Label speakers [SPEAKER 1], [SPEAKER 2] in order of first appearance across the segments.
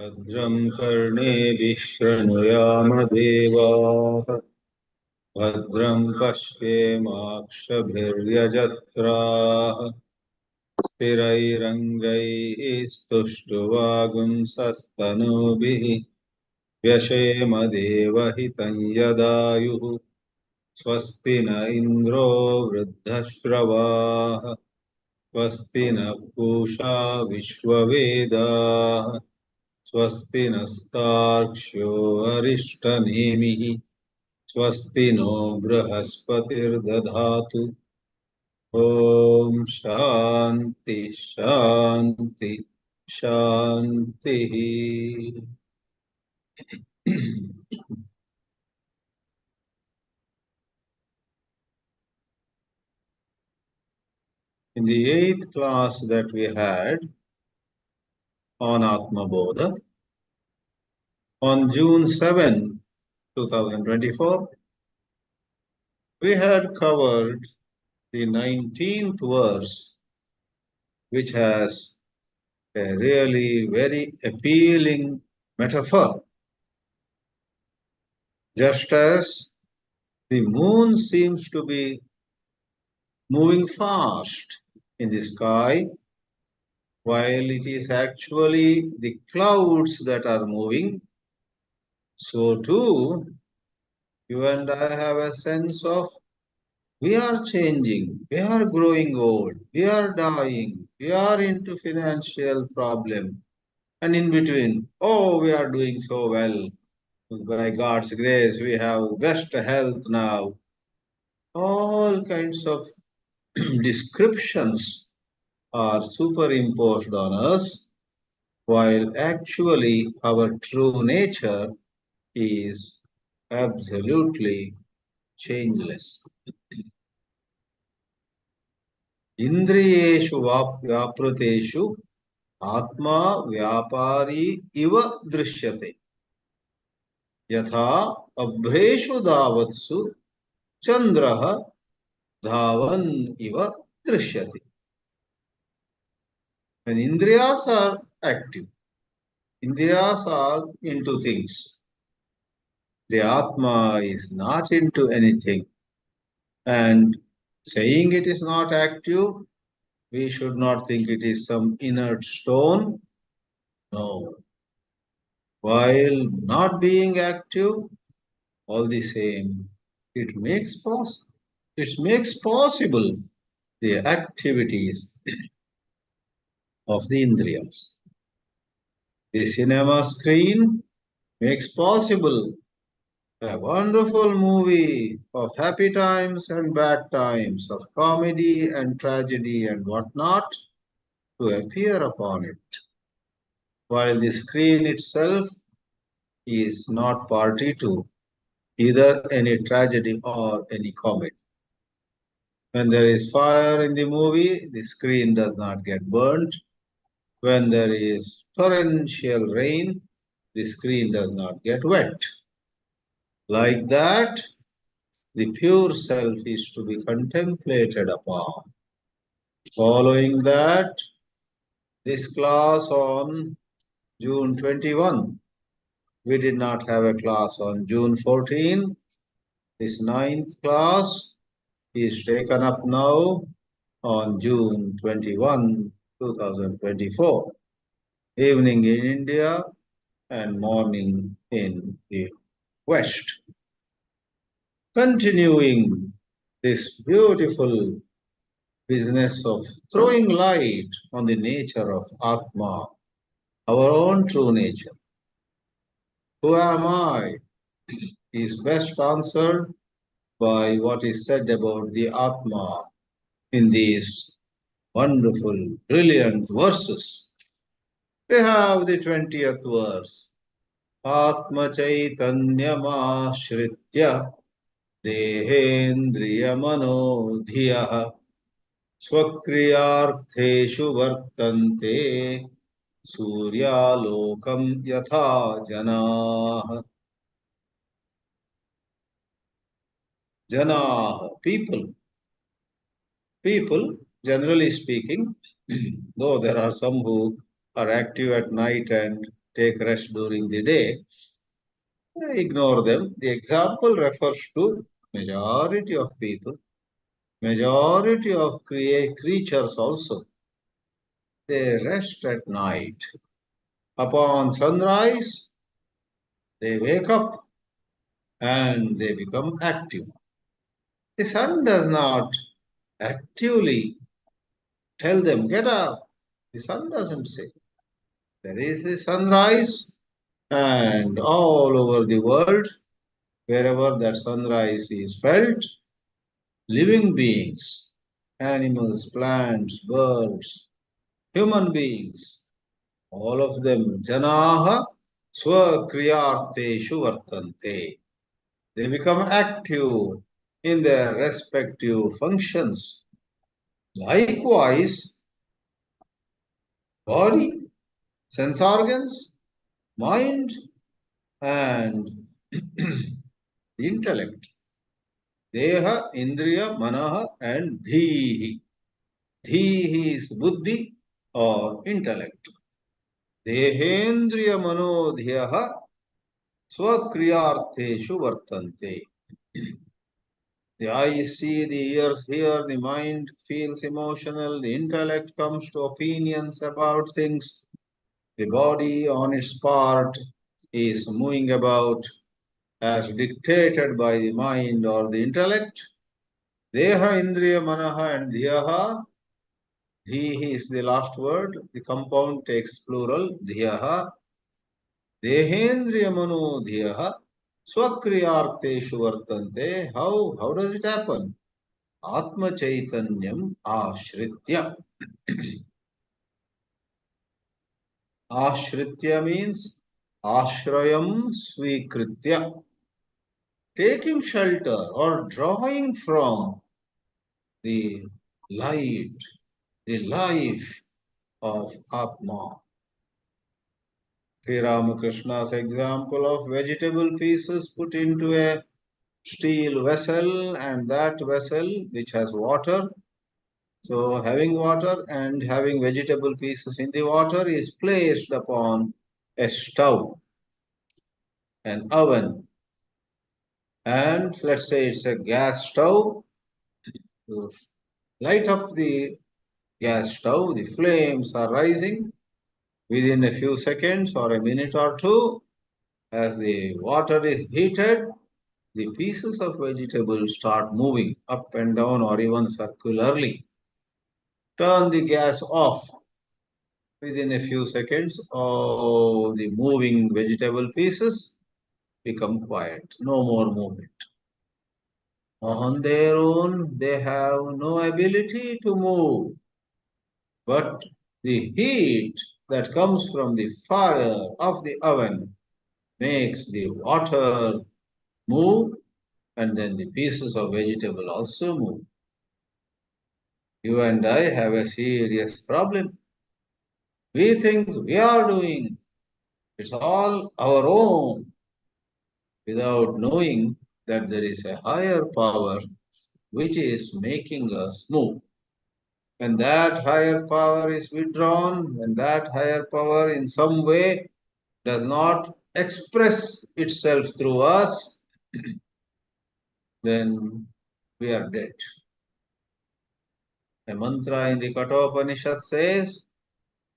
[SPEAKER 1] भद्रं कर्णेभिः शृणुयाम देवाः भद्रं पश्येमाक्षभिर्यजत्राः स्थिरैरङ्गैः स्तुष्टुवागुंसस्तनूभिः व्यशेम देवहितं यदायुः स्वस्ति न इन्द्रो वृद्धश्रवाः स्वस्ति न पूषा विश्ववेदाः स्वस्ति नस्तार्क्ष्यो अरिष्टनेमिः स्वस्ति नो बृहस्पतिर्दधातु ॐ शान्ति शान्ति शान्तिः। In the 8th class that we had on Atma Bodha, on June 7, 2024, we had covered the 19th verse, which has a really very appealing metaphor. Just as the moon seems to be moving fast in the sky, while it is actually the clouds that are moving, so too you and I have a sense of we are changing, we are growing old, we are dying, we are into financial problem, and in between, oh, we are doing so well. By God's grace, we have best health now. All kinds of descriptions are superimposed on us, while actually our true nature is absolutely changeless. Indriyeshu vyapruteshu ātma vyapari iva drishyate yatha abhreshu davatsu chandraha dhavan iva drishyate. When indriyas are active, indriyas are into things. The Atma is not into anything. And saying it is not active, we should not think it is some inert stone. No. While not being active, all the same, it makes possible the activities of the Indriyas. The cinema screen makes possible a wonderful movie of happy times and bad times, of comedy and tragedy and whatnot to appear upon it, while the screen itself is not party to either any tragedy or any comedy. When there is fire in the movie, the screen does not get burnt. When there is torrential rain, the screen does not get wet. Like that, the pure self is to be contemplated upon. Following that, this class on June 21, we did not have a class on June 14. This 9th class is taken up now on June 21, 2024, evening in India and morning in the West. Continuing this beautiful business of throwing light on the nature of ātma, our own true nature. Who am I? Is best answered by what is said about the ātma in these wonderful, brilliant verses. We have the 20th verse. ātma caitanya māśritya dehendriya mano dhiyah swakriyartheshu vartante suryalokam yatha janah. Janah, people. People, generally speaking, though there are some who are active at night and take rest during the day, ignore them. The example refers to majority of people, majority of creatures also. They rest at night. Upon sunrise, they wake up and they become active. The sun does not actively tell them, get up. The sun doesn't say. There is a sunrise, and all over the world, wherever that sunrise is felt, living beings, animals, plants, birds, human beings, all of them, janaha swakriyarteshu vartante. They become active in their respective functions. Likewise, body, sense organs, mind, and the intellect. Deha, Indriya, Manaha, and Dhihi. Dhihi is buddhi or intellect. Dehendriya Manodhyaha Swakriyartheshu Vartante. The eyes see, the ears hear, the mind feels emotional, the intellect comes to opinions about things, the body on its part is moving about as dictated by the mind or the intellect. Deha, Indriya, Manaha, and Dhyaha. Dhihi is the last word. The compound takes plural. Dhyaha. Dehendriya, Mano, Dhyaha. Swakriyarteshu vartante. How does it happen? Ātma caitanyam ashritya. Ashritya means ashrayam swikritya. Taking shelter or drawing from the light, the life of ātma. Sri Ramakrishna's example of vegetable pieces put into a steel vessel, and that vessel which has water. So having water and having vegetable pieces in the water is placed upon a stove, an oven. And let's say it's a gas stove. You light up the gas stove, the flames are rising. Within a few seconds or a minute or two, as the water is heated, the pieces of vegetable start moving up and down or even circularly. Turn the gas off. Within a few seconds, all the moving vegetable pieces become quiet. No more movement. On their own, they have no ability to move. But the heat that comes from the fire of the oven makes the water move, and then the pieces of vegetable also move. You and I have a serious problem. We think we are doing, it's all our own, without knowing that there is a higher power which is making us move. When that higher power is withdrawn, when that higher power in some way does not express itself through us, then we are dead. A mantra in the Kathopanishad says,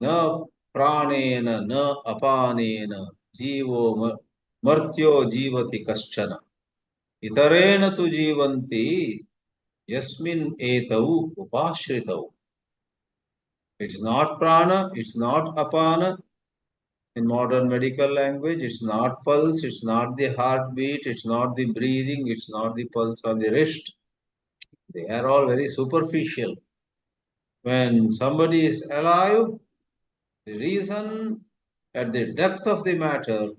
[SPEAKER 1] Na pranena na apanena jivo martyo jivati kaschana. Itarena tu jivanti yasmin etau upashritau. It's not prana, it's not apana. In modern medical language, it's not pulse, it's not the heartbeat, it's not the breathing, it's not the pulse of the wrist. They are all very superficial. When somebody is alive, the reason at the depth of the matter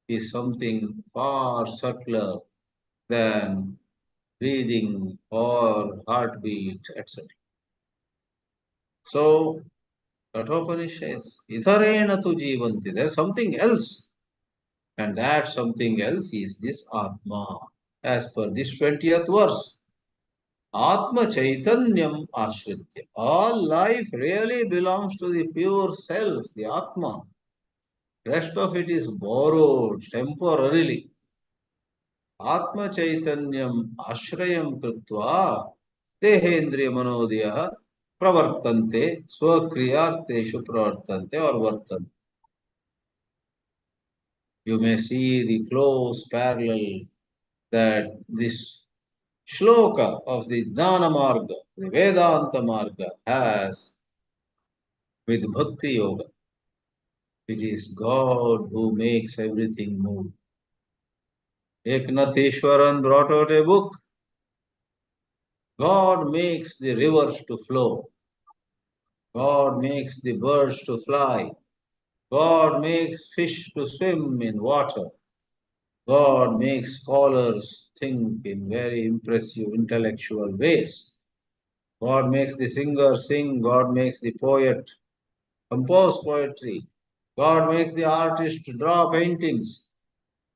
[SPEAKER 1] is something far subtler than breathing or heartbeat, etc. So, Kathopanishad says, Itarena tu jivanti. There's something else. And that something else is this ātma. As per this 20th verse, ātma caitanyam ashritya. All life really belongs to the pure self, the ātma. Rest of it is borrowed temporarily. Atma caitanyam ashrayam kritva dehendriya manodiyah pravartante swakriyarteshu pravartante or vartante. You may see the close parallel that this shloka of the Jnana Marga, the Vedanta Marga, has with Bhakti Yoga. It is God who makes everything move. Eknatheshwaran brought out a book. God makes the rivers to flow. God makes the birds to fly. God makes fish to swim in water. God makes scholars think in very impressive intellectual ways. God makes the singer sing. God makes the poet compose poetry. God makes the artist draw paintings.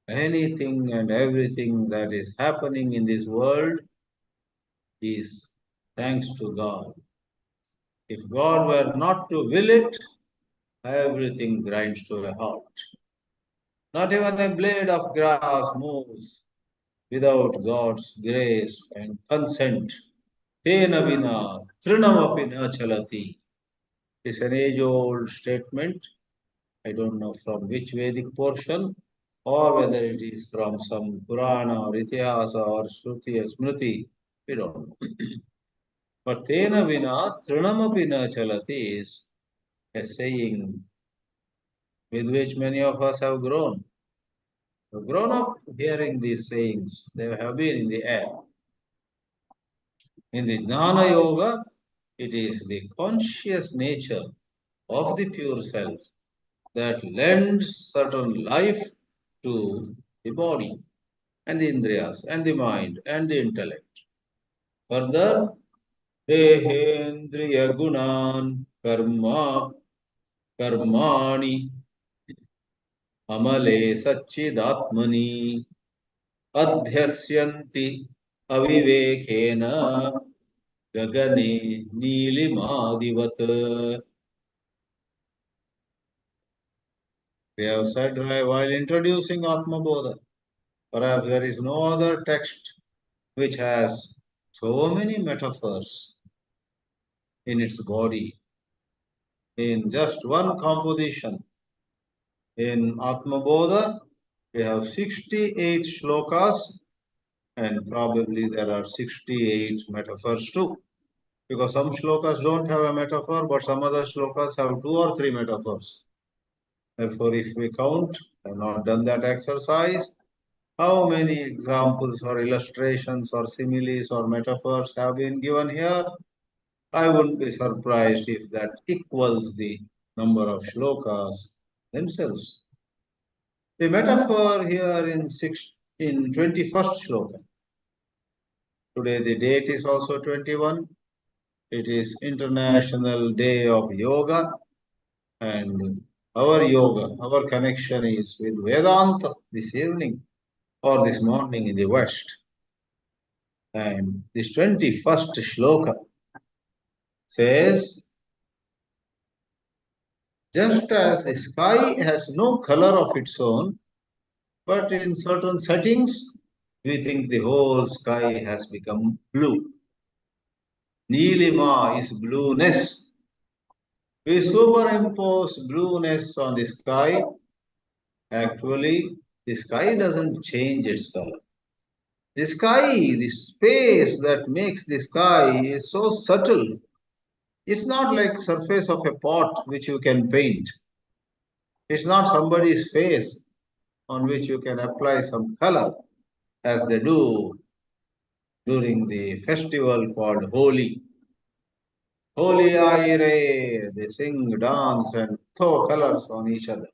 [SPEAKER 1] Anything and everything that is happening in this world is thanks to God. If God were not to will it, everything grinds to a halt. Not even a blade of grass moves without God's grace and consent. Tena vina trinamapi na chalati. It's an age-old statement. I don't know from which Vedic portion, or whether it is from some Purana or Itihasa or Shruti or Smriti. We don't know. But Tena vina trinamapi na chalati is a saying with which many of us have grown. We've grown up hearing these sayings. They have been in the air. In the Jnana Yoga, it is the conscious nature of the pure self that lends certain life to the body and the indriyas and the mind and the intellect. Further, dehendriya gunan karmani amale satchidatmani adhyasyanti avivekena gagane nilimadhivat. We have said while introducing Atma Bodha, perhaps there is no other text which has so many metaphors in its body in just one composition. In Atma Bodha, we have 68 shlokas and probably there are 68 metaphors too. Because some shlokas don't have a metaphor, but some other shlokas have two or three metaphors. Therefore, if we count, I have not done that exercise, how many examples or illustrations or similes or metaphors have been given here? I wouldn't be surprised if that equals the number of shlokas themselves. The metaphor here in 21st shloka. Today the date is also 21. It is International Day of Yoga, and our connection is with Vedanta this evening or this morning in the West. And this 21st shloka says, just as the sky has no color of its own, but in certain settings, we think the whole sky has become blue. Nilima is blueness. We superimpose blueness on the sky. Actually, the sky doesn't change its color. The sky, the space that makes the sky is so subtle. It's not like surface of a pot which you can paint. It's not somebody's face on which you can apply some color as they do during the festival called Holi. Holi Aire, they sing, dance, and throw colors on each other.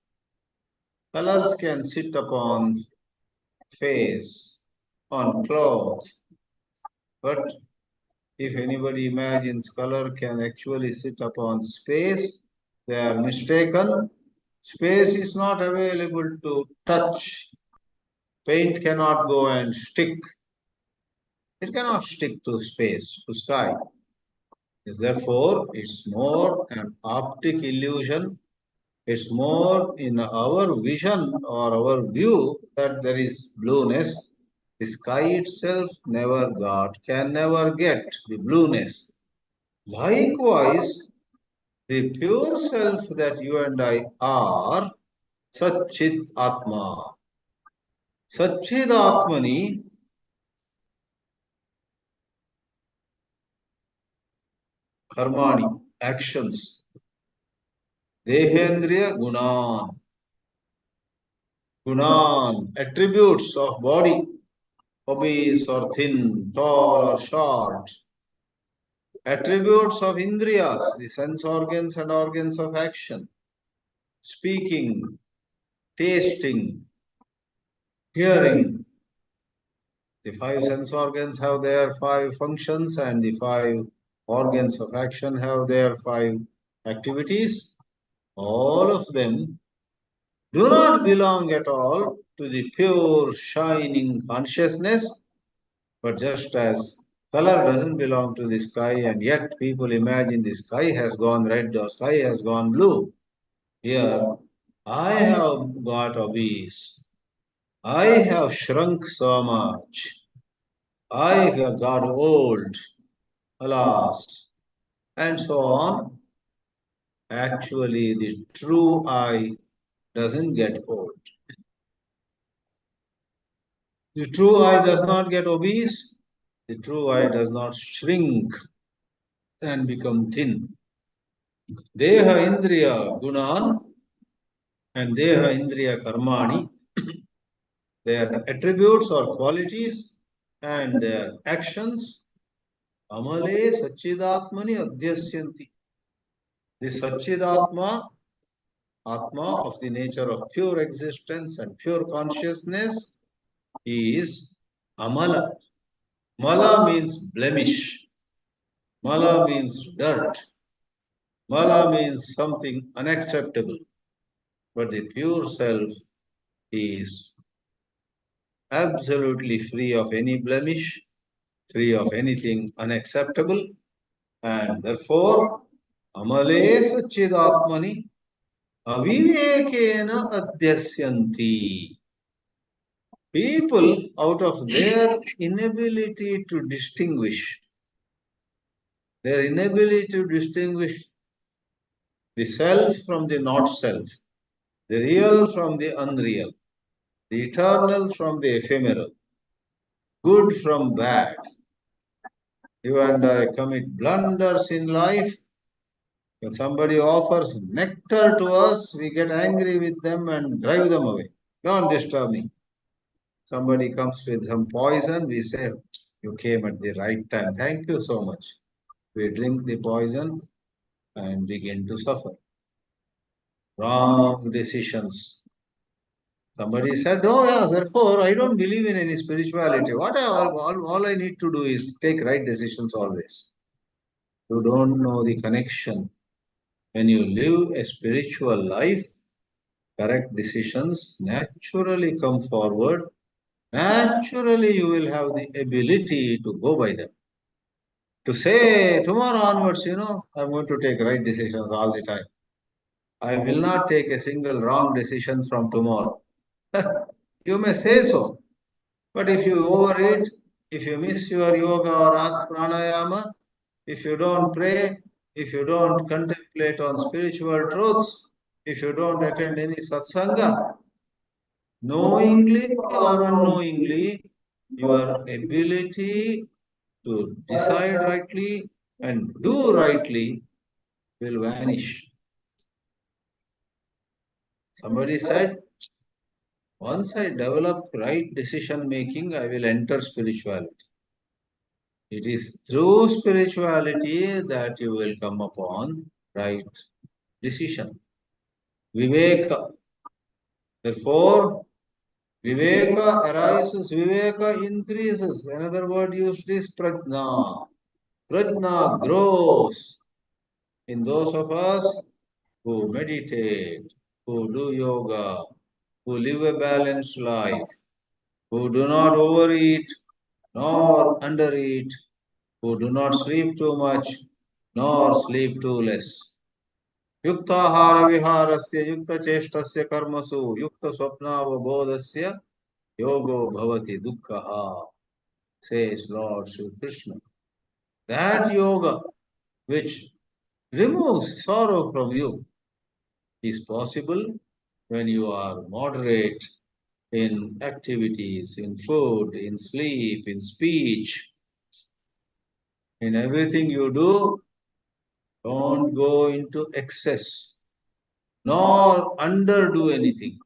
[SPEAKER 1] Colors can sit upon face, on clothes, but if anybody imagines color can actually sit upon space, they are mistaken. Space is not available to touch. Paint cannot go and stick. It cannot stick to space, to sky. Therefore, it's more an optic illusion It's more in our vision or our view that there is blueness. The sky itself can never get the blueness. Likewise, the pure self that you and I are, sat-cit ātma. Sat-cit ātmani, karmani, actions, dehendriya gunan, attributes of body, obese or thin, tall or short, attributes of indriyas, the sense organs and organs of action, speaking, tasting, hearing. The five sense organs have their five functions, and the five organs of action have their five activities. All of them do not belong at all to the pure, shining consciousness, but just as color doesn't belong to the sky, and yet people imagine the sky has gone red or sky has gone blue. Here, I have got obese. I have shrunk so much. I have got old, alas, and so on. Actually, the true I doesn't get old. The true I does not get obese. The true I does not shrink and become thin. Deha Indriya Gunan and Deha Indriya Karmani, their attributes or qualities and their actions, Amale Sachidatmani Adhyasyanti. The Sachidatma, Atma of the nature of pure existence and pure consciousness, is Amala. Mala means blemish. Mala means dirt. Mala means something unacceptable. But the pure self is absolutely free of any blemish, free of anything unacceptable, and therefore, Amale Sachidatmani Avivekena Adhyasyanti. People, out of their inability to distinguish, their inability to distinguish the self from the not self, the real from the unreal, the eternal from the ephemeral, good from bad. You and I commit blunders in life. When somebody offers nectar to us, we get angry with them and drive them away. Don't disturb me. Somebody comes with some poison, we say, you came at the right time. Thank you so much. We drink the poison and begin to suffer. Wrong decisions. Somebody said, oh yeah, therefore I don't believe in any spirituality. All I need to do is take right decisions always. You don't know the connection. When you live a spiritual life, correct decisions naturally come forward. Naturally, you will have the ability to go by them. To say tomorrow onwards, I'm going to take right decisions all the time. I will not take a single wrong decision from tomorrow. You may say so, but if you overeat, if you miss your yoga or ask pranayama, if you don't pray, if you don't contemplate on spiritual truths, if you don't attend any satsanga, knowingly or unknowingly, your ability to decide rightly and do rightly will vanish. Somebody said, once I develop right decision making, I will enter spirituality. It is through spirituality that you will come upon right decision. Viveka. Therefore, Viveka arises, Viveka increases. Another word used is Prajna. Prajna grows in those of us who meditate, who do yoga, who live a balanced life, who do not overeat nor undereat, who do not sleep too much nor sleep too less. Yuktahara viharasya yukta cheshtasya karmasu yukta swapnavabodhasya yogo bhavati dukkha, says Lord Sri Krishna. That yoga which removes sorrow from you is possible when you are moderate in activities, in food, in sleep, in speech, in everything you do. Don't go into excess, nor underdo anything.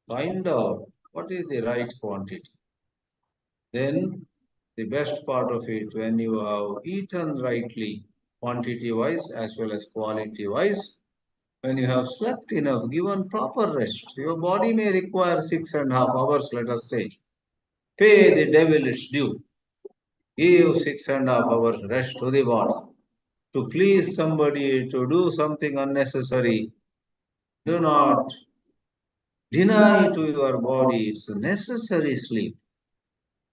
[SPEAKER 1] Find out what is the right quantity. Then, the best part of it, when you have eaten rightly, quantity wise as well as quality wise, when you have slept enough, given proper rest, your body may require 6.5 hours, let us say. Pay the devil its due. Give 6.5 hours rest to the body. To please somebody, to do something unnecessary, do not deny to your body its necessary sleep.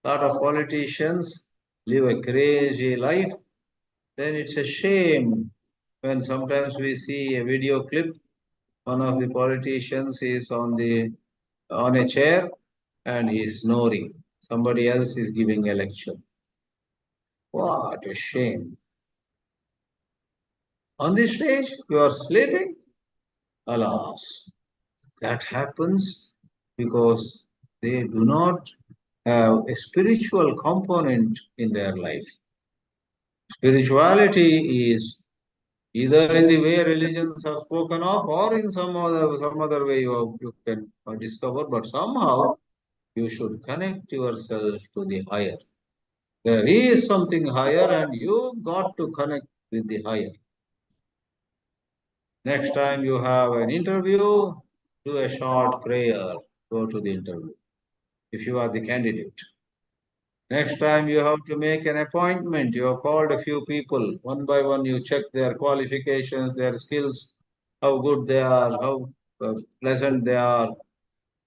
[SPEAKER 1] A lot of politicians live a crazy life. Then it's a shame when sometimes we see a video clip. One of the politicians is on a chair and he is snoring. Somebody else is giving a lecture. What a shame. On the stage, you are sleeping? Alas, that happens because they do not have a spiritual component in their life. Spirituality is either in the way religions have spoken of or in some other way you can discover, but somehow you should connect yourself to the higher. There is something higher and you got to connect with the higher. Next time you have an interview, do a short prayer, go to the interview if you are the candidate. Next time you have to make an appointment, you have called a few people. One by one, you check their qualifications, their skills, how good they are, how pleasant they are,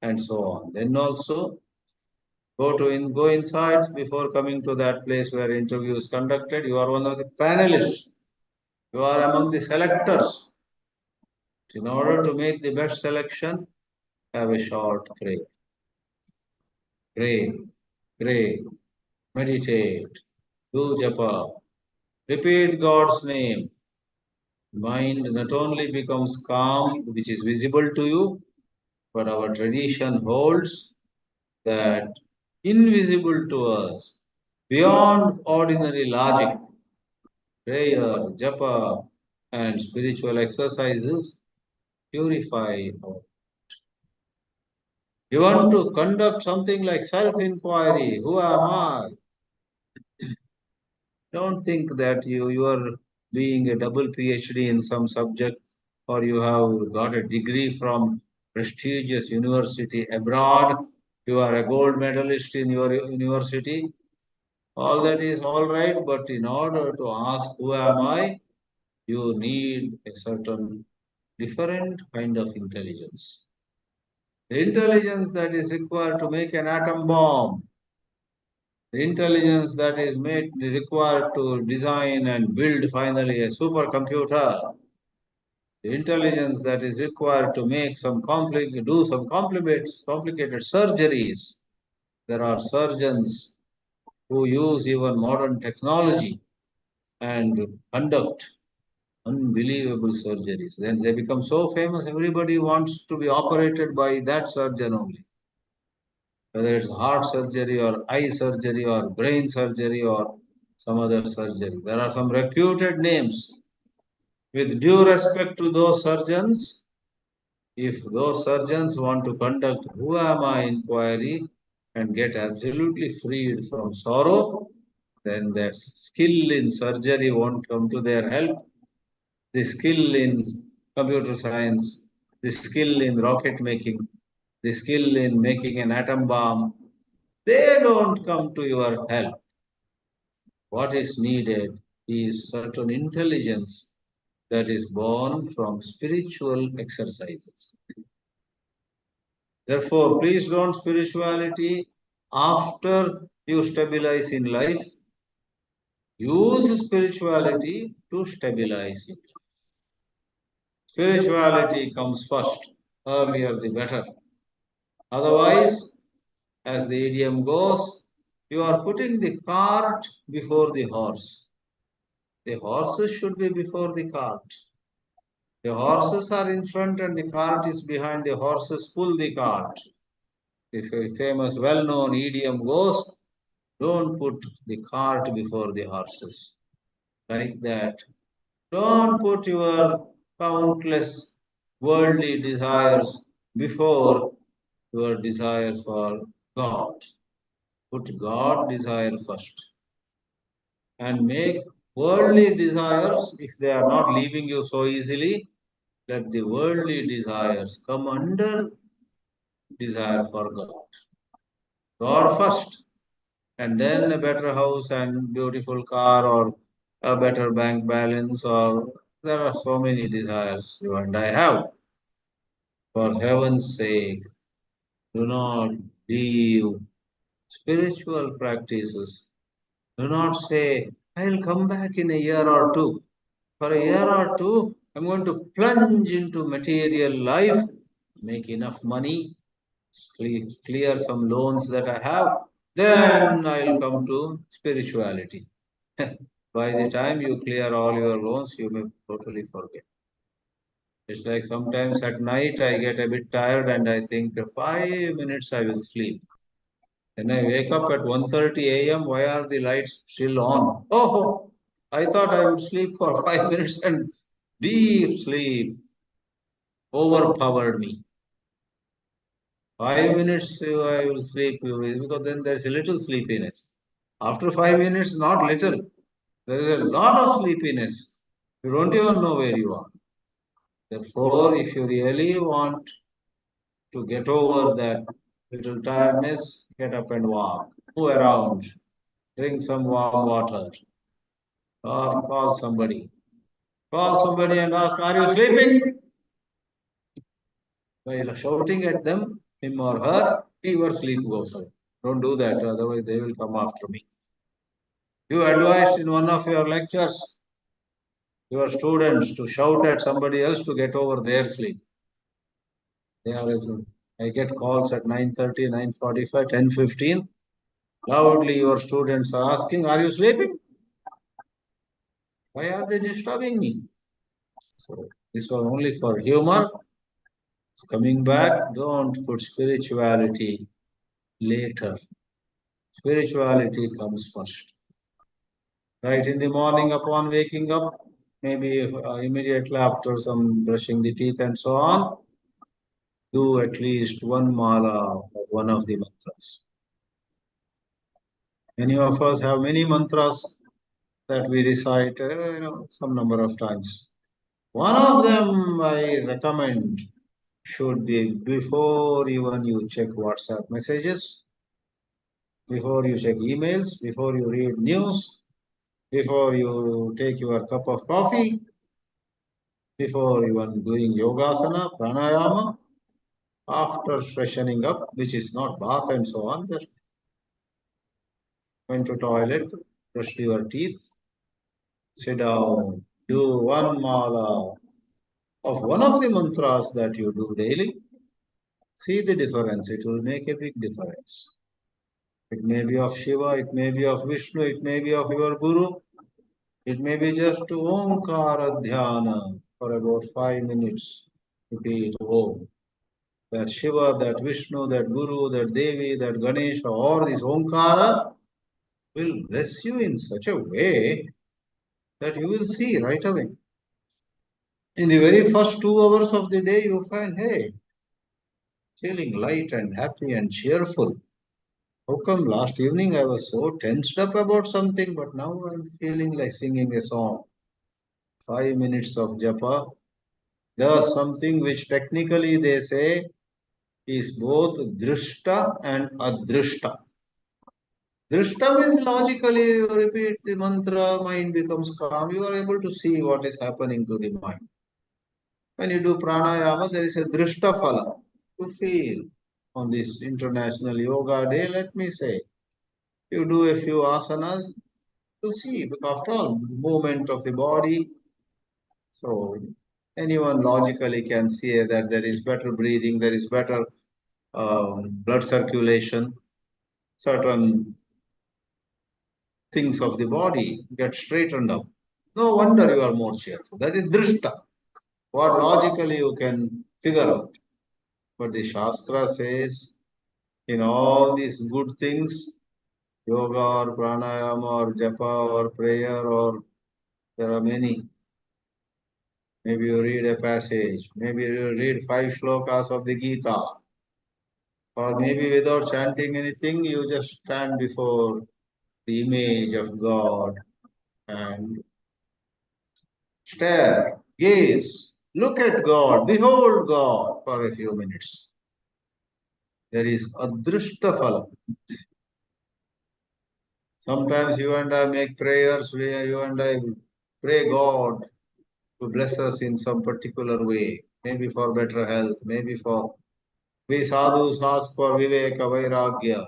[SPEAKER 1] and so on. Then also go inside before coming to that place where interview is conducted. You are one of the panelists. You are among the selectors. In order to make the best selection, have a short prayer. Pray, pray, meditate, do japa, repeat God's name. Mind not only becomes calm, which is visible to you, but our tradition holds that invisible to us, beyond ordinary logic, prayer, japa, and spiritual exercises purify our. You want to conduct something like self inquiry, who am I? Don't think that you are being a double PhD in some subject or you have got a degree from prestigious university abroad. You are a gold medalist in your university. All that is all right, but in order to ask who am I, you need a certain different kind of intelligence. The intelligence that is required to make an atom bomb, the intelligence that is made required to design and build finally a supercomputer, the intelligence that is required to make do some complicated surgeries. There are surgeons who use even modern technology and conduct unbelievable surgeries. Then they become so famous, everybody wants to be operated by that surgeon only. Whether it's heart surgery or eye surgery or brain surgery or some other surgery. There are some reputed names. With due respect to those surgeons, if those surgeons want to conduct who am I inquiry and get absolutely freed from sorrow, then their skill in surgery won't come to their help. The skill in computer science, the skill in rocket making, the skill in making an atom bomb, they don't come to your help. What is needed is certain intelligence that is born from spiritual exercises. Therefore, please don't spirituality after you stabilize in life. Use spirituality to stabilize in life. Spirituality comes first. Earlier the better. Otherwise, as the idiom goes, you are putting the cart before the horse. The horses should be before the cart. The horses are in front and the cart is behind. The horses pull the cart. The famous, well-known idiom goes, don't put the cart before the horses. Like that. Don't put your countless worldly desires before your desire for God. Put God desire first. And make worldly desires, if they are not leaving you so easily, let the worldly desires come under desire for God. God first, and then a better house and beautiful car or a better bank balance, or there are so many desires you and I have. For heaven's sake, do not leave spiritual practices. Do not say, I'll come back in a year or two. For a year or two, I'm going to plunge into material life, make enough money, clear some loans that I have, then I'll come to spirituality. By the time you clear all your loans, you may totally forget. It's like sometimes at night I get a bit tired and I think 5 minutes I will sleep. Then I wake up at 1:30 a.m. Why are the lights still on? Oh, I thought I would sleep for 5 minutes and deep sleep overpowered me. 5 minutes I will sleep because then there's a little sleepiness. After 5 minutes, not little, there is a lot of sleepiness. You don't even know where you are. Therefore, if you really want to get over that little tiredness, get up and walk, move around, drink some warm water, or call somebody. Call somebody and ask, are you sleeping? While shouting at them, him or her, your sleep goes away. Don't do that, otherwise they will come after me. You advised in one of your lectures your students to shout at somebody else to get over their sleep. They are, I get calls at 9:30, 9:45, 10:15. Loudly, your students are asking, are you sleeping? Why are they disturbing me? So, this was only for humor. So coming back, don't put spirituality later. Spirituality comes first. Right in the morning, upon waking up, maybe immediately after some brushing the teeth and so on, do at least one mala of one of the mantras. Many of us have many mantras that we recite, some number of times. One of them I recommend should be before even you check WhatsApp messages, before you check emails, before you read news, before you take your cup of coffee, before even doing yogasana, pranayama, after freshening up, which is not bath and so on, just went to toilet, brush your teeth, sit down, do one mala of one of the mantras that you do daily. See the difference. It will make a big difference. It may be of Shiva, it may be of Vishnu, it may be of your Guru, it may be just to Omkara Dhyana for about 5 minutes. Repeat Om. That Shiva, that Vishnu, that Guru, that Devi, that Ganesha, or this Omkara will bless you in such a way that you will see right away. In the very first 2 hours of the day, you find, hey, feeling light and happy and cheerful. How come last evening I was so tensed up about something, but now I'm feeling like singing a song? 5 minutes of japa does something which technically they say is both drishta and adrishta. Drishta means logically you repeat the mantra, mind becomes calm, you are able to see what is happening to the mind. When you do pranayama, there is a drishta phala. You feel on this International Yoga Day, let me say, you do a few asanas to see, because after all, movement of the body. So Anyone logically can say that there is better breathing, there is better blood circulation, certain things of the body get straightened up. No wonder you are more cheerful. That is drishta, what logically you can figure out. But the Shastra says in all these good things, yoga or pranayama or japa or prayer, or there are many. Maybe you read a passage, maybe you read 5 shlokas of the Gita, or maybe without chanting anything, you just stand before the image of God and stare, gaze, look at God, behold God for a few minutes. There is adrishta phala. Sometimes you and I make prayers where you and I pray God to bless us in some particular way, maybe for better health, maybe for we sadhus ask for viveka, vairagya.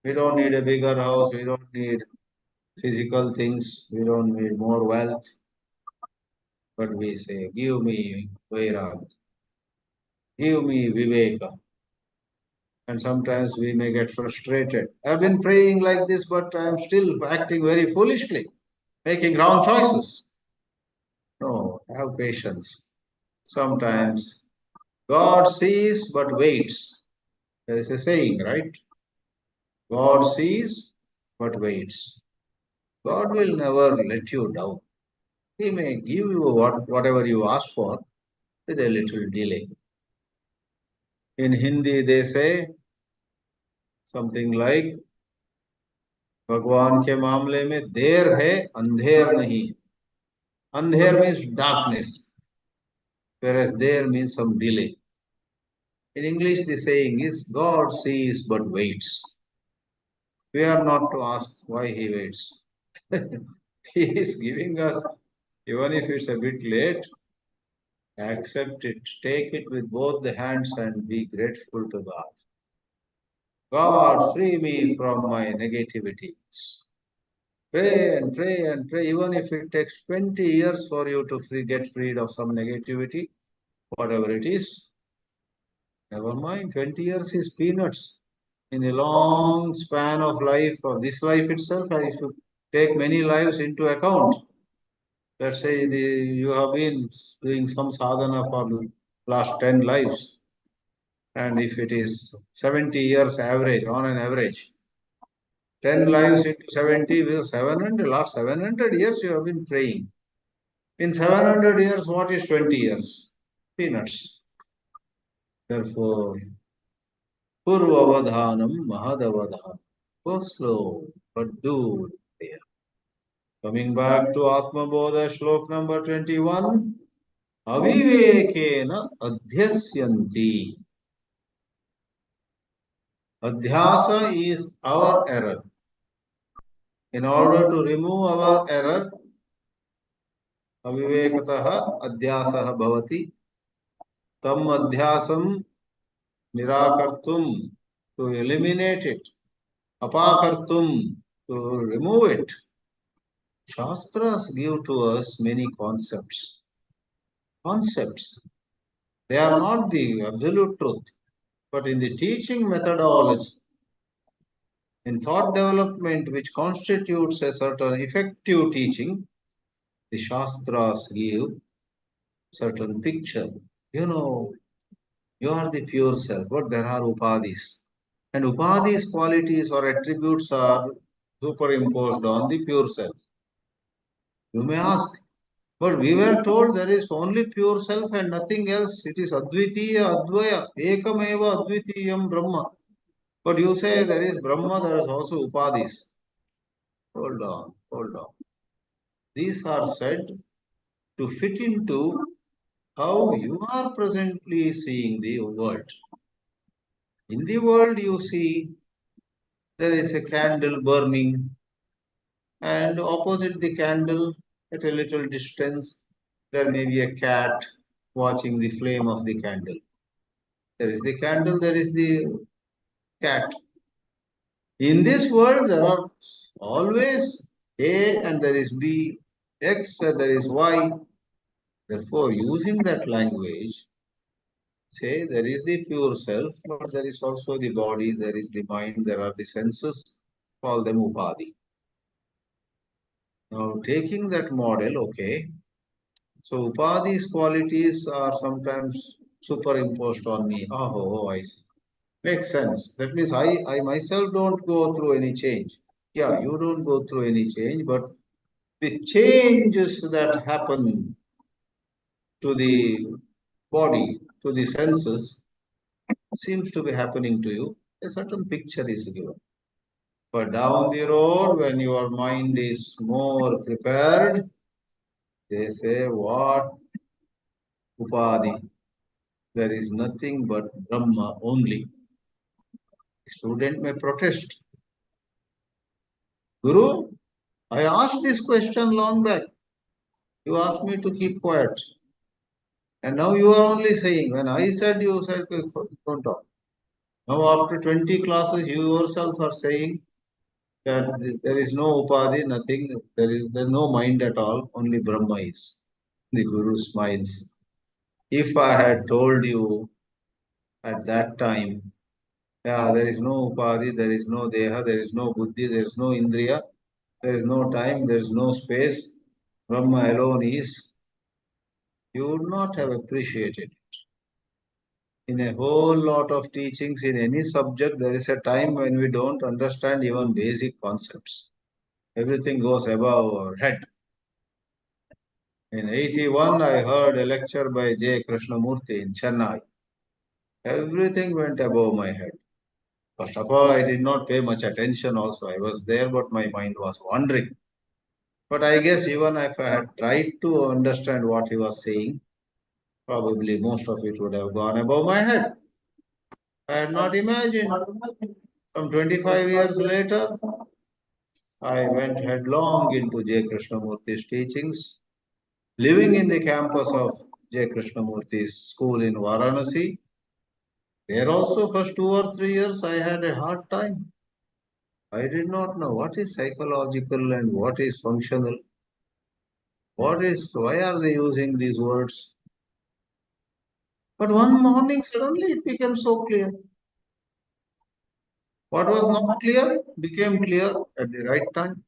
[SPEAKER 1] We don't need a bigger house, we don't need physical things, we don't need more wealth, but we say, give me vairagya, give me viveka. And sometimes we may get frustrated. I've been praying like this, but I'm still acting very foolishly, making wrong choices. No, have patience. Sometimes God sees but waits. There is a saying, right? God sees but waits. God will never let you down. He may give you whatever you ask for with a little delay. In Hindi, they say something like, भगवान के मामले में देर है अंधेर नहीं. Andher means darkness, whereas there means some delay. In English, the saying is, God sees but waits. We are not to ask why he waits. He is giving us, even if it's a bit late, accept it, take it with both the hands and be grateful to God. God, free me from my negativities. Pray and pray and pray, even if it takes 20 years for you to get freed of some negativity, whatever it is. Never mind, 20 years is peanuts. In the long span of life, of this life itself, I should take many lives into account. Let's say you have been doing some sadhana for the last 10 lives. And if it is 70 years average, on an average, 10 lives into 70, 700, last 700 years you have been praying. In 700 years, what is 20 years? Peanuts. Therefore, Purvavadhanam Mahadavadhanam. Go slow, but do there. Coming back to Atma Bodha, Shlok number 21. Avivekena adhyasyanti. Adhyasa is our error. In order to remove our error, avivekataha adhyasaha bhavati. Tam adhyasam nirakartum, to eliminate it. Apakartum, to remove it. Shastras give to us many concepts. Concepts. They are not the absolute truth, but in the teaching methodology, in thought development, which constitutes a certain effective teaching, the Shastras give certain picture. You know, you are the pure self, but there are upadhis. And upadhis qualities or attributes are superimposed on the pure self. You may ask, but we were told there is only pure self and nothing else. It is Advitiya, Advaya, Ekameva Advitiyam Brahma. But you say there is Brahma, there is also Upadhis. Hold on, hold on. These are said to fit into how you are presently seeing the world. In the world, you see there is a candle burning, and opposite the candle, at a little distance, there may be a cat watching the flame of the candle. There is the candle, there is the cat. In this world, there are always A and there is B, X and there is Y. Therefore, using that language, say there is the pure self, but there is also the body, there is the mind, there are the senses, call them upadhi. Now, taking that model, okay, so upadhi's qualities are sometimes superimposed on me. Oh, I see. Makes sense. That means I myself don't go through any change. Yeah, you don't go through any change, but the changes that happen to the body, to the senses, seems to be happening to you. A certain picture is given. But down the road, when your mind is more prepared, they say, what upadhi? There is nothing but Brahma only. The student may protest. Guru, I asked this question long back. You asked me to keep quiet. And now you are only saying, when I said, you said, don't talk. Now after 20 classes, you yourself are saying that there is no upadhi, nothing, there's no mind at all, only Brahma is. The Guru smiles. If I had told you at that time, yeah, there is no upadhi, there is no deha, there is no buddhi, there is no indriya, there is no time, there is no space, Brahma alone is, you would not have appreciated. In a whole lot of teachings in any subject, there is a time when we don't understand even basic concepts. Everything goes above our head. In 81, I heard a lecture by J. Krishnamurti in Chennai. Everything went above my head. First of all, I did not pay much attention also. I was there, but my mind was wandering. But I guess even if I had tried to understand what he was saying, probably most of it would have gone above my head. I had not imagined. Some 25 years later, I went headlong into J. Krishnamurti's teachings. Living in the campus of J. Krishnamurti's school in Varanasi, there also first 2 or 3 years I had a hard time. I did not know what is psychological and what is functional. Why are they using these words? But one morning suddenly it became so clear. What was not clear became clear at the right time.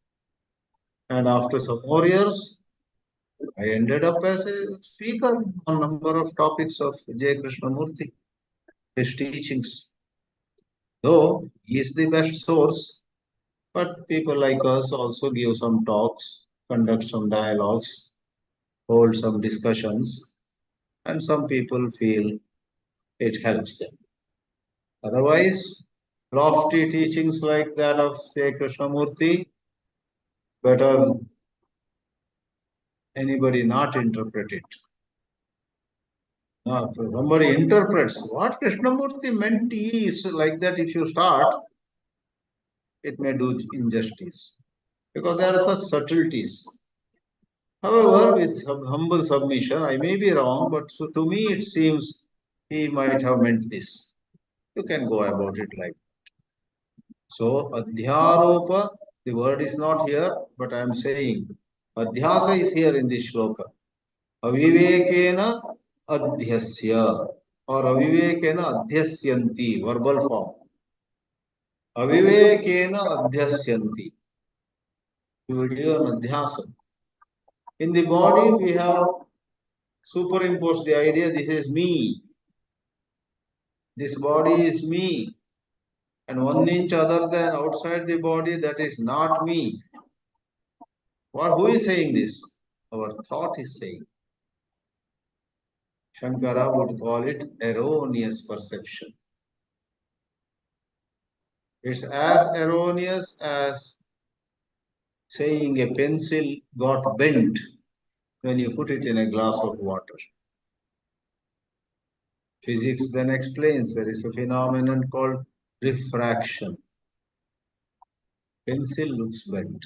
[SPEAKER 1] And after some more years, I ended up as a speaker on a number of topics of J. Krishnamurti, his teachings. Though he is the best source, but people like us also give some talks, conduct some dialogues, hold some discussions, and some people feel it helps them. Otherwise, lofty teachings like that of Sri Krishnamurti, better anybody not interpret it. Now, if somebody interprets what Krishnamurti meant is like that, if you start, it may do injustice because there are such subtleties. However, with humble submission, I may be wrong, but so to me it seems he might have meant this. You can go about it like so. Adhyaropa, the word is not here, but I am saying adhyasa is here in this shloka. Avivekena adhyasya or avivekena adhyasyanti, verbal form. Avivekena adhyasyanti. You will do an adhyasa. In the body, we have superimposed the idea this is me. This body is me. And 1 inch other than outside the body, that is not me. Who is saying this? Our thought is saying. Shankara would call it erroneous perception. It's as erroneous as saying a pencil got bent when you put it in a glass of water. Physics then explains there is a phenomenon called refraction. Pencil looks bent.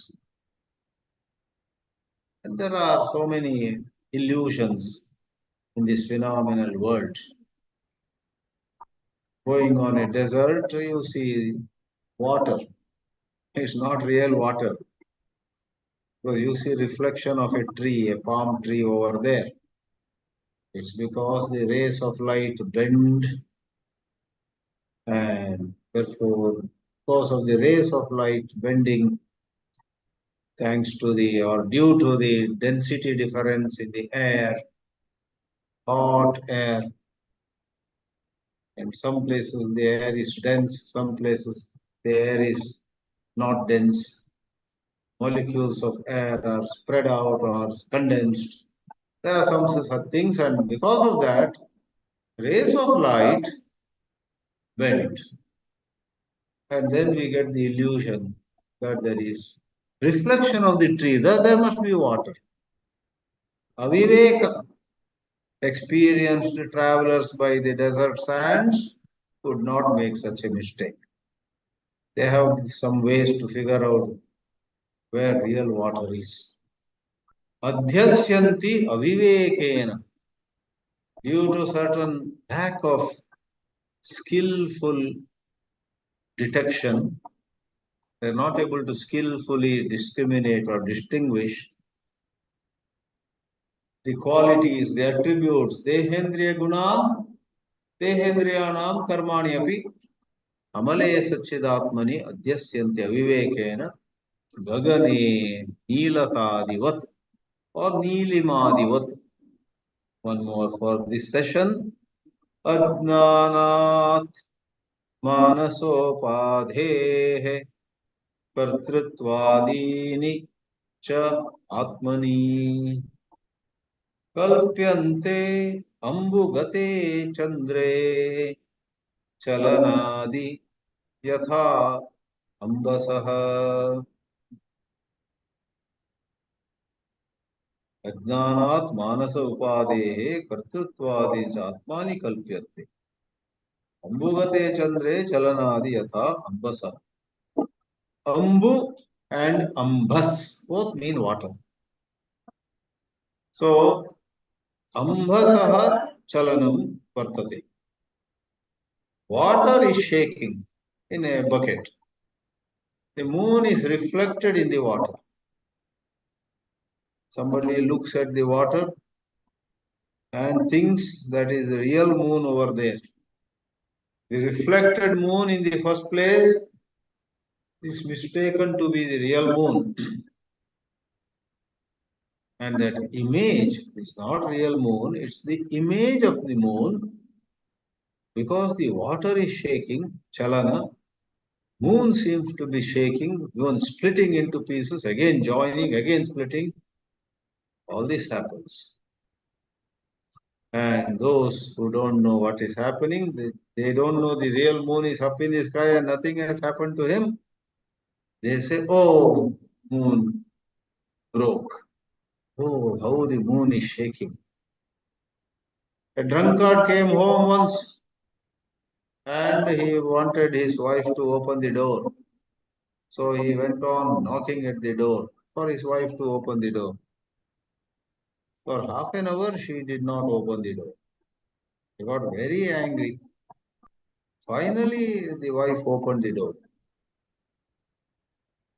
[SPEAKER 1] And there are so many illusions in this phenomenal world. Going on a desert, you see water. It's not real water. So you see reflection of a tree, a palm tree over there. It's because the rays of light bend, and therefore, because of the rays of light bending, thanks to the or due to the density difference in the air, hot air, and some places the air is dense, some places the air is not dense. Molecules of air are spread out or condensed. There are some such things, and because of that, rays of light bend, and then we get the illusion that there is reflection of the tree. There must be water. Aviveka, experienced travelers by the desert sands, could not make such a mistake. They have some ways to figure out where real water is. Adhyasyanti avivekena, due to certain lack of skillful detection, they are not able to skillfully discriminate or distinguish the qualities, the attributes, dehendriya gunam, dehendriyanam karmani api, amale satchidatmani adhyasyanti avivekena, gagane neelatadivat or neelimadivat. One more for this session. Ajnanat manasopadhehe कर्तृत्वादीनि च आत्मनि कल्प्यन्ते अम्बुगते चन्द्रे चलनादि यथा अम्बसः अज्ञानात् मानस उपादेः कर्तृत्वादि च आत्मानि कल्प्यन्ते अम्बुगते चन्द्रे चलनादि यथा अम्बसः. Ambu and ambas both mean water. So, ambhasaha chalanam vartate. Water is shaking in a bucket. The moon is reflected in the water. Somebody looks at the water and thinks that is the real moon over there. The reflected moon in the first place is mistaken to be the real moon. And that image is not real moon, it's the image of the moon. Because the water is shaking, chalana, moon seems to be shaking, even splitting into pieces, again joining, again splitting. All this happens. And those who don't know what is happening, they don't know the real moon is up in the sky and nothing has happened to him. They say, oh, moon broke. Oh, how the moon is shaking. A drunkard came home once and he wanted his wife to open the door. So he went on knocking at the door for his wife to open the door. For half an hour, she did not open the door. He got very angry. Finally, the wife opened the door.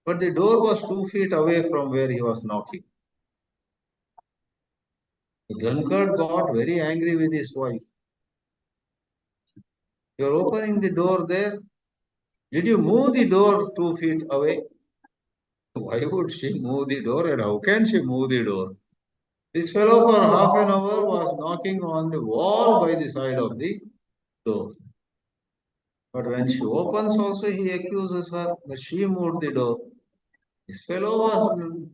[SPEAKER 1] But the door was 2 feet away from where he was knocking. The drunkard got very angry with his wife. You are opening the door there. Did you move the door 2 feet away? Why would she move the door and how can she move the door? This fellow for half an hour was knocking on the wall by the side of the door. But when she opens also, he accuses her that she moved the door. This fellow was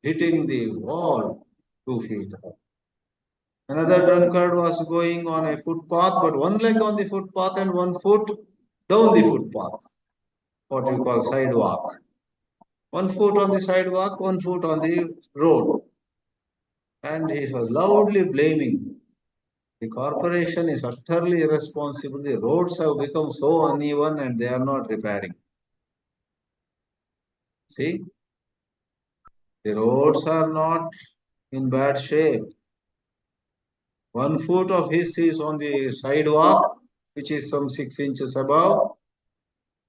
[SPEAKER 1] hitting the wall 2 feet. Another drunkard was going on a footpath, but one leg on the footpath and one foot down the footpath, what you call sidewalk. One foot on the sidewalk, one foot on the road. And he was loudly blaming. The corporation is utterly irresponsible. The roads have become so uneven and they are not repairing. See, the roads are not in bad shape. 1 foot of his is on the sidewalk, which is some 6 inches above.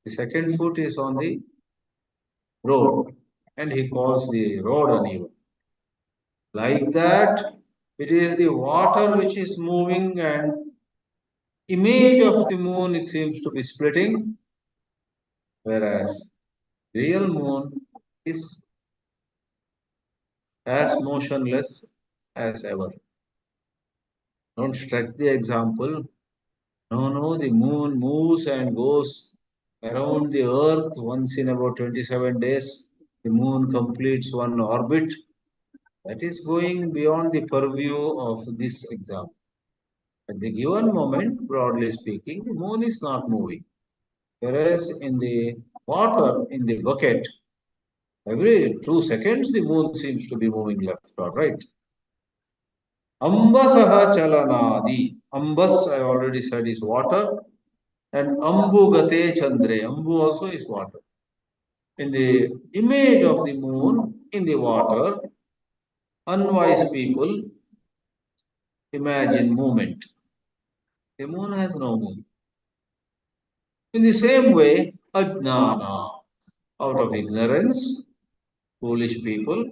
[SPEAKER 1] The second foot is on the road, and he calls the road uneven. Like that, It is the water which is moving, and image of the moon it seems to be splitting, whereas real moon is as motionless as ever. Don't stretch the example. No, no, the moon moves and goes around the earth once in about 27 days. The moon completes one orbit. That is going beyond the purview of this example. At the given moment, broadly speaking, the moon is not moving. Whereas in the water, in the bucket, every 2 seconds the moon seems to be moving left or right. Ambasaha chalanadi. Ambas, I already said, is water. And ambugate chandre. Ambu also is water. In the image of the moon in the water, unwise people imagine movement. The moon has no movement. In the same way, ajnana, out of ignorance, foolish people,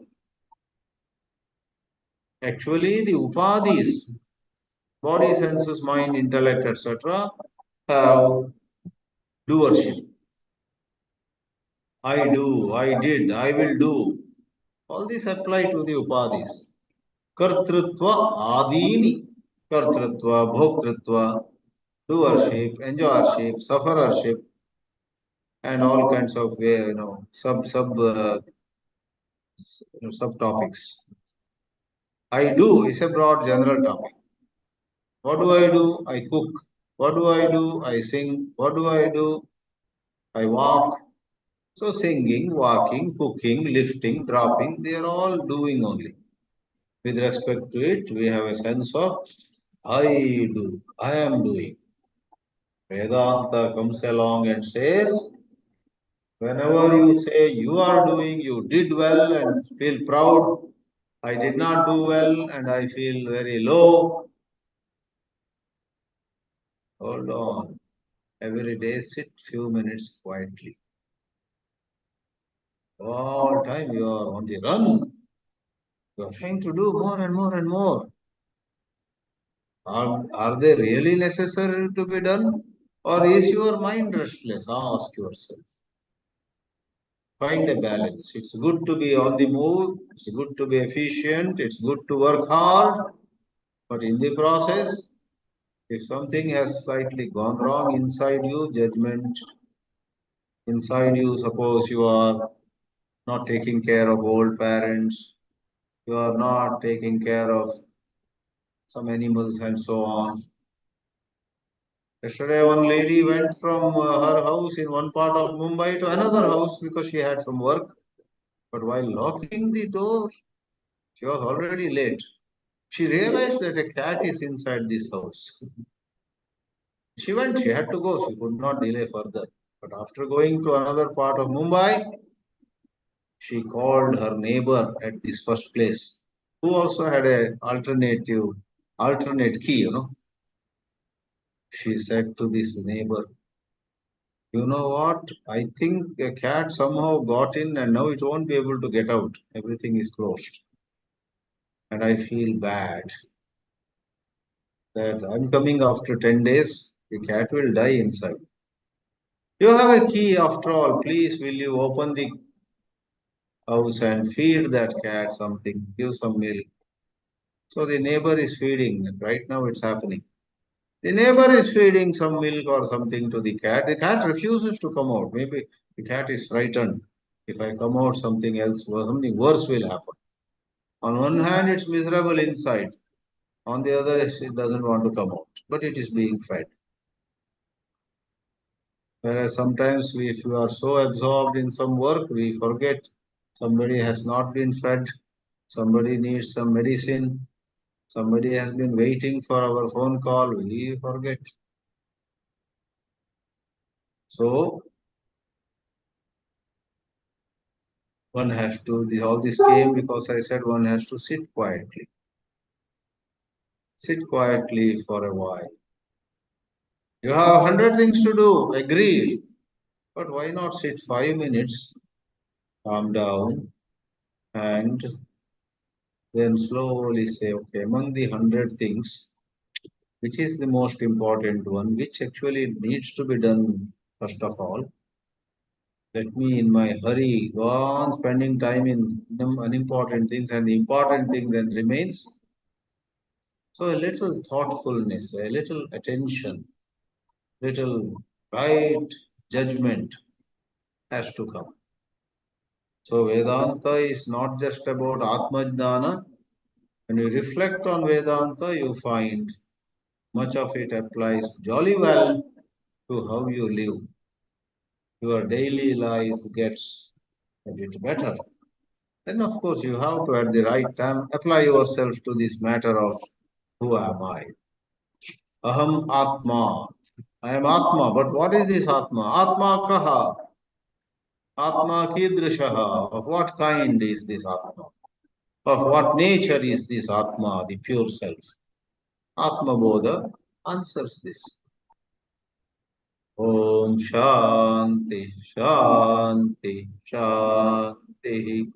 [SPEAKER 1] actually the upadhis, body, senses, mind, intellect, etc., have doership. I do, I did, I will do. All these apply to the upadhis. Kartrutva adini. Kartrutva, bhoktrutva, doership, enjoyership, sufferership, and all kinds of subtopics. I do is a broad general topic. What do I do? I cook. What do I do? I sing. What do I do? I walk. So singing, walking, cooking, lifting, dropping, they are all doing only. With respect to it, we have a sense of I do, I am doing. Vedanta comes along and says, whenever you say you are doing, you did well and feel proud. I did not do well and I feel very low. Hold on. Every day sit few minutes quietly. All time you are on the run. You are trying to do more and more and more. Are they really necessary to be done? Or is your mind restless? Ask yourself. Find a balance. It's good to be on the move. It's good to be efficient. It's good to work hard. But in the process, if something has slightly gone wrong inside you, judgment inside you, suppose you are not taking care of old parents, you are not taking care of some animals and so on. Yesterday, one lady went from her house in one part of Mumbai to another house because she had some work. But while locking the door, she was already late. She realized that a cat is inside this house. She went, she had to go, she could not delay further. But after going to another part of Mumbai, she called her neighbor at this first place, who also had a alternate key, She said to this neighbor, you know what? I think a cat somehow got in and now it won't be able to get out. Everything is closed. And I feel bad that I'm coming after 10 days. The cat will die inside. You have a key after all. Please, will you open the house and feed that cat something? Give some milk. So the neighbor is feeding. Right now it's happening. The neighbor is feeding some milk or something to the cat. The cat refuses to come out. Maybe the cat is frightened. If I come out, something else, something worse will happen. On one hand, it's miserable inside. On the other, it doesn't want to come out. But it is being fed. Whereas sometimes if you are so absorbed in some work, we forget somebody has not been fed, somebody needs some medicine, somebody has been waiting for our phone call, we forget. So one has to, all this came because I said one has to sit quietly. Sit quietly for a while. You have 100 things to do, agreed. But why not sit 5 minutes, calm down, and then slowly say, okay, among the 100 things, which is the most important one, which actually needs to be done first of all. Let me, in my hurry, go on spending time in unimportant things, and the important thing then remains. So a little thoughtfulness, a little attention, little right judgment has to come. So Vedanta is not just about Atmajnana. When you reflect on Vedanta, you find much of it applies jolly well to how you live. Your daily life gets a bit better. Then, of course, you have to, at the right time, apply yourself to this matter of who am I? Aham Atma. I am Atma. But what is this Atma? Atma kaha? Atma kidrishaha. Of what kind is this Atma? Of what nature is this Atma, the pure self? Atma Bodha answers this. Om Shanti Shanti Shanti.